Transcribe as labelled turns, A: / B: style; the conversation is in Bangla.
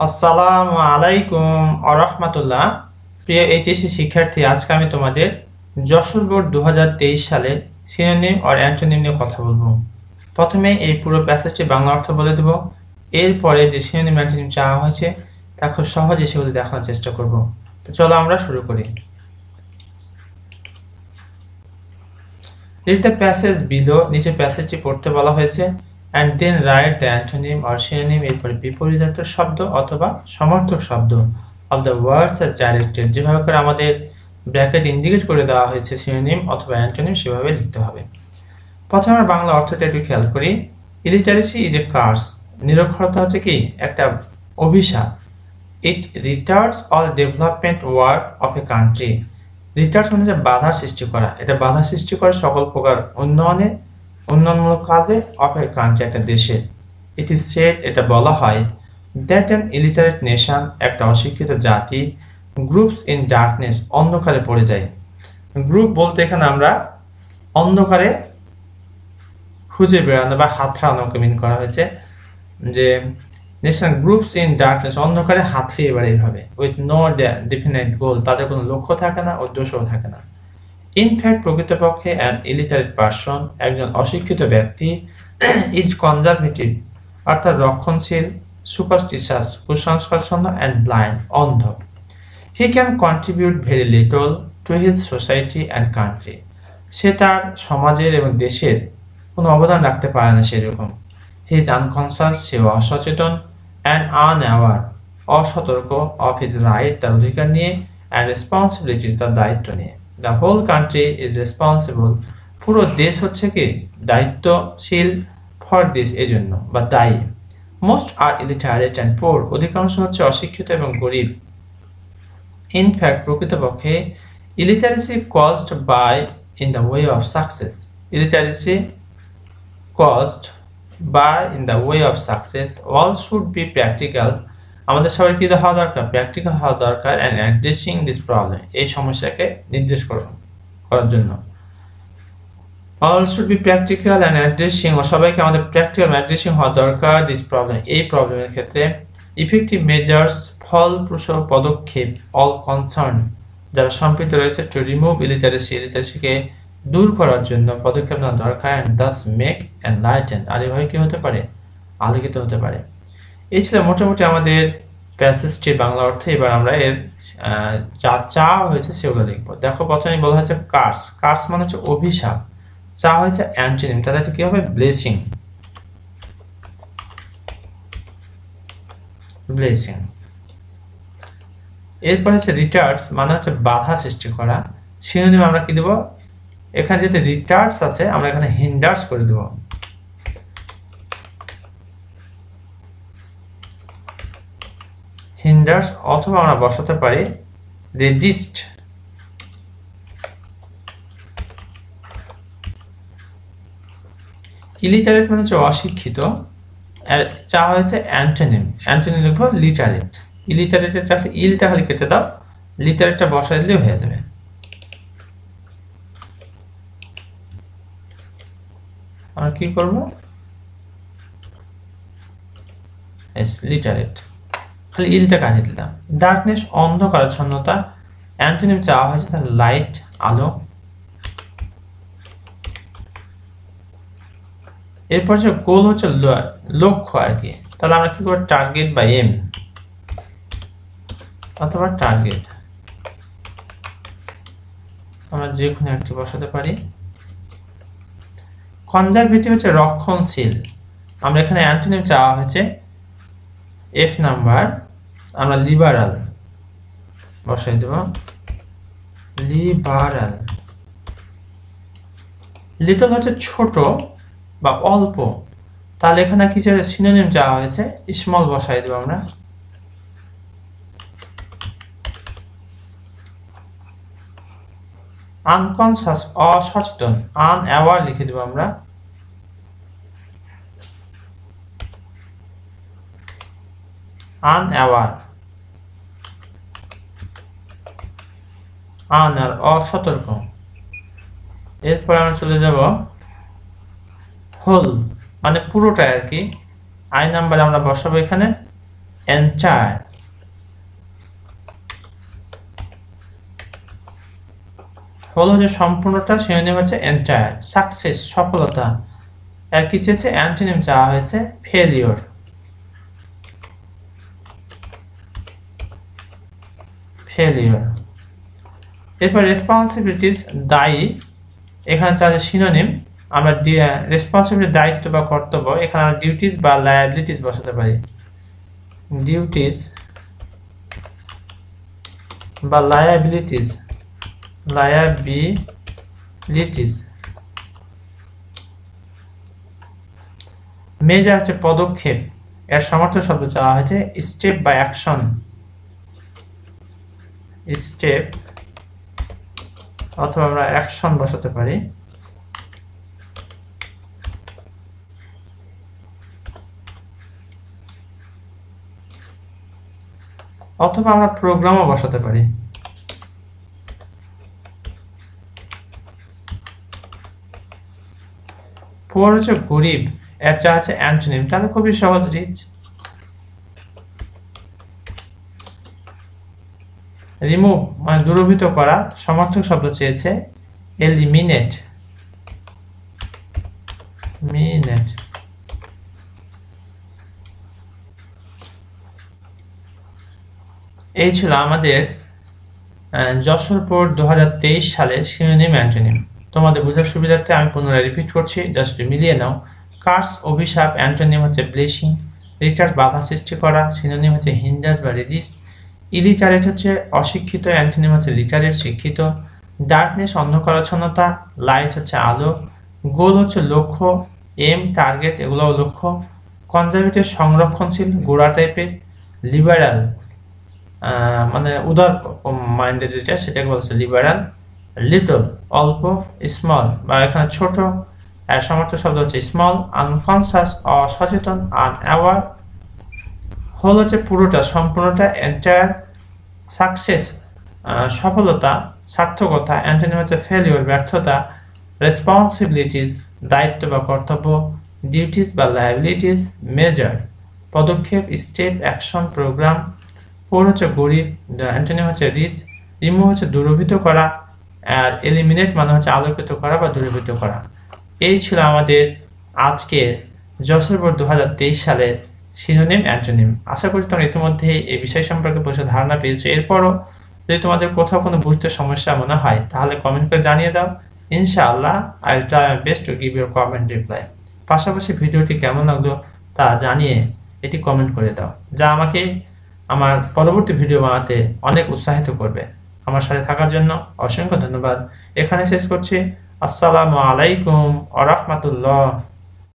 A: আসসালামু আলাইকুম ওয়া রাহমাতুল্লাহ। প্রিয় এইচএসসি শিক্ষার্থী, আজকে আমি তোমাদের যশোর বোর্ড 2023 সালে সিনোনিম আর অ্যান্টোনিম নিয়ে কথা বলবো। প্রথমে এই পুরো প্যাসেজটি বাংলা অর্থ বলে দেব, এরপরে যে সিনোনিম অ্যান্টোনিম চাওয়া হয়েছে তা খুব সহজে সেগুলো দেখানোর চেষ্টা করব। তো চলো আমরা শুরু করি। Read the passage below, নিচে প্যাসেজটি পড়তে বলা হয়েছে, and then write the antonym or synonym, এরপরে বিপরীতার্থ শব্দ অথবা সমর্থক শব্দ of the words as directed, যেভাবে করে আমাদের ব্র্যাকেট ইন্ডিকেট করে দেওয়া হয়েছে সিনোনিম অথবা অ্যান্টোনিম সেভাবে লিখতে হবে। প্রথমে আমরা বাংলা অর্থটা একটু খেয়াল করি। ইলিটারেসি ইজ এ কার্স, নিরক্ষরতা হচ্ছে কি একটা অভিশাপ। It retards all development work of a country, retards মানে বাধা সৃষ্টি করা, এটা বাধা সৃষ্টি করে সকল প্রকার উন্নয়নমূলক কাজে অফ এ কান্ট্রি, একটা দেশের। ইট ইজ সেড, এটা বলা হয়, দ্যাট অ্যান ইলিটারেট নেশন, একটা অশিক্ষিত জাতি, গ্রুপস ইন ডার্কনেস, অন্ধকারে পড়ে যায়। গ্রুপ বলতে এখানে আমরা অন্ধকারে খুঁজে বেড়ানো বা হাতড়ানোকে মিন করা হয়েছে, যে নেশন গ্রুপস ইন ডার্কনেস, অন্ধকারে হাতড়িয়ে বেড়ে এইভাবে, উইথ নো ডেফিনাইট গোল, তাদের কোনো লক্ষ্য থাকে না, উদ্দেশ্যও থাকে না। ইনফ্যাক্ট প্রকৃতপক্ষে অ্যান ইলিটারেট পারসন, একজন অশিক্ষিত ব্যক্তি, ইজ কনজারভেটিভ, অর্থাৎ রক্ষণশীল, সুপারস্টিশাস, কুসংস্কারশূন্য, অ্যান্ড ব্লাইন্ড, অন্ধ। He can contribute very little to his society and country, সে তার সমাজের এবং দেশের কোনো অবদান রাখতে পারে না সেরকম। হি ইজ আনকনসাস, সে অসচেতন, অ্যান্ড আনঅ্যাওয়ার, অসতর্ক, অফ হিজ রাইট, তার অধিকার নিয়ে, অ্যান্ড রেসপন্সিবিলিটিস, তার দায়িত্ব নিয়ে। The whole country is responsible, পুরো দেশ হচ্ছে কি দায়িত্বশীল, ফর দিস, এজন্য, বা দায়ী। Most are illiterate and poor, অধিকাংশ হচ্ছে অশিক্ষিত এবং গরিব। ইনফ্যাক্ট প্রকৃতপক্ষে illiteracy caused by in the way of success, illiteracy caused by in the way of success, all should be practical, আমাদের সবার কি হওয়া দরকার, প্র্যাকটিক্যাল হওয়া দরকার, অ্যান্ড অ্যাড্রেসিং দিস প্রবলেম, এই সমস্যাকে নির্দেশ করার জন্য। All should be practical and addressing, ও সবাইকে আমাদের প্র্যাকটিক্যাল অ্যাড্রেসিং হওয়া দরকার, দিস প্রবলেম, এই প্রবলেমের ক্ষেত্রে। ইফেক্টিভ মেজার্স, ফলপ্রসূ পদক্ষেপ, অল কনসার্ন, যারা সম্পৃক্ত রয়েছে, টু রিমুভ ইলিটারেসি, ইলিটারেসিকে দূর করার জন্য পদক্ষেপ নেওয়া দরকার, অ্যান্ড দাস মেক এনলাইটেন্ড, আর এভাবে কি হতে পারে, আলোকিত হতে পারে। এই ছিল মোটামুটি আমাদের প্যাসেজটির বাংলা অর্থ। এবার আমরা এর যা চাওয়া হয়েছে সেগুলো লিখবো। দেখো, প্রথমে বলা হয়েছে কার্স, কার্স মানে হচ্ছে অভিশাপ, চাওয়া হয়েছে অ্যান্টোনিম, তাহলে কি হবে, ব্লেসিং, ব্লেসিং। এরপর হচ্ছে রিটার্ডস, মানে হচ্ছে বাধা সৃষ্টি করা, সিনোনিম আমরা কি দেব, এখানে যেহেতু রিটার্ডস আছে আমরা এখানে হিন্ডার্স করে দেব। হিন্ডার্স, অথবা আমরা বসাতে পারি রেজিস্ট। ইলিটারেট মানে হচ্ছে অশিক্ষিত, চাওয়া হয়েছে অ্যান্টোনিম, অ্যান্টোনিম লিখবো লিটারেট। ইলিটারেটের চাইলে ইলটা খালি কেটে দাও, লিটারেটটা বসাই দিলেও হয়ে যাবে। আমরা কি করব, লিটারেট, খালি ইলটা কাটিয়ে দিলাম। ডার্কনেস, অন্ধকারাচ্ছন্নতা, অ্যান্টোনিম চাওয়া হয়েছে তাহলে লাইট, আলো। এরপর যে গোল হচ্ছে লক্ষ্য আর কি, তাহলে আমরা কি করব, টার্গেট বা এম, অথবা টার্গেট, আমরা যে কোনো একটি বসাতে পারি। কনজারভেটিভ হচ্ছে রক্ষণশীল, আমরা এখানে অ্যান্টোনিম চাওয়া হয়েছে এফ নাম্বার, আমরা লিবারাল বসাই দেব, লিবারাল। লিটল হচ্ছে ছোট বা অল্প, তাহলে এখানে কি সিনোনিম চাওয়া হয়েছে, স্মল বসাই দেব আমরা। আনকনসাস, অসচেতন, আনঅ্যাওয়ার লিখে দেব আমরা। আনঅ্যাওয়ার, আনার, অসতর্ক। এরপর আমরা চলে যাব হোল, মানে পুরোটাই আর কি। আই নাম্বার আমরা বসাবো এখানে entire, হলো যে সম্পূর্ণটা, সিনোনিম হচ্ছে entire। সাকসেস সফলতা, আর কি চেয়েছে অ্যান্টোনিম চাওয়া হয়েছে ফেলিওর। ফেলিওর। এরপর রেসপন্সিবিলিটিস দায়ী, এখানে চাচ্ছে সিনোনিম, আমরা রেসপন্সিবিলিটি দায়িত্ব বা কর্তব্য, এখানে আমরা ডিউটিস বা লায়াবিলিটিস বসাতে পারি। ডিউটিস বা লায়াবিলিটিস, লায়াবিলিটিস। মেজার হচ্ছে পদক্ষেপ, এর সমার্থক শব্দ চাওয়া হয়েছে স্টেপ বা অ্যাকশন। স্টেপ অথবা আমরা অ্যাকশন বসাতে পারি। অথবা আমরা প্রোগ্রামও বসাতে পারি। পুয়ার হচ্ছে গরিব, এর চা আছে অ্যান্টোনিম, তাহলে খুবই সহজ, রিচ। রিমুভ মানে দূরীভূত করা, সমার্থক শব্দ চেয়েছে এলিমিনেট। মিনেট। এই ছিল আমাদের যশোর বোর্ড 2023 সালের সিনোনিম অ্যান্টোনিম। তোমাদের বোঝার সুবিধার্থে আমি পুনরায় রিপিট করছি, জাস্ট মিলিয়ে নাও। কার্স অভিশাপ, অ্যান্টোনিম হচ্ছে ব্লেসিং। রিটার্স বাধা সৃষ্টি করা, সিনোনিম হচ্ছে হিন্ডার্স বা রেজিস্ট। ইলিটারেট হচ্ছে অশিক্ষিত, অ্যান্টোনিম হচ্ছে লিটারেট শিক্ষিত। ডার্কনেস অন্ধকারাচ্ছন্নতা, লাইট হচ্ছে আলো। গোল হচ্ছে লক্ষ্য, এম টার্গেট এগুলোও লক্ষ্য। কনজারভেটিভ সংরক্ষণশীল, গোড়া টাইপের। লিবারাল মানে উদার মাইন্ডের যেটা সেটাকে বলছে লিবারাল। লিটল অল্প, স্মল বা এখানে ছোট, এর সমার্থক শব্দ হচ্ছে স্মল। আনকনসাস অসচেতন, আনঅ্যাওয়ার। হোল হচ্ছে পুরোটা সম্পূর্ণটা, এন্টায়ার। সাকসেস সফলতা সার্থকতা, অ্যান্টোনিম হচ্ছে ফেলিওর ব্যর্থতা। রেসপন্সিবিলিটিস দায়িত্ব বা কর্তব্য। ডিউটিস বা লায়াবিলিটিস মেজার পদক্ষেপ, স্টেপ অ্যাকশন প্রোগ্রাম। পোর হচ্ছে গরিব, অ্যান্টোনিম হচ্ছে রিচ। রিমুভ হচ্ছে দূরীভূত করা, আর এলিমিনেট মানে হচ্ছে আলোকিত করা বা দূরীভূত করা। এই ছিল আমাদের আজকের যশোর বোর্ড 2023 সালের সিনোনিম অ্যান্টোনিম। আশা করি তোমরা ইতিমধ্যে এই বিষয় সম্পর্কে প্রচুর ধারণা পেয়েছো। এরপরও যদি তোমাদের কোথাও কোনো বুঝতে সমস্যা মনে হয় তাহলে কমেন্ট করে জানিয়ে দাও। ইনশাআল্লাহ I will try my best to give your comment reply. পাশাপাশি ভিডিওটি কেমন লাগলো তা জানিয়ে এটি কমেন্ট করে দাও, যা আমাকে আমার পরবর্তী ভিডিও বানাতে অনেক উৎসাহিত করবে। আমার সাথে থাকার জন্য অসংখ্য ধন্যবাদ। এখানে শেষ করছি। আসসালামু আলাইকুম ওয়া রাহমাতুল্লাহ।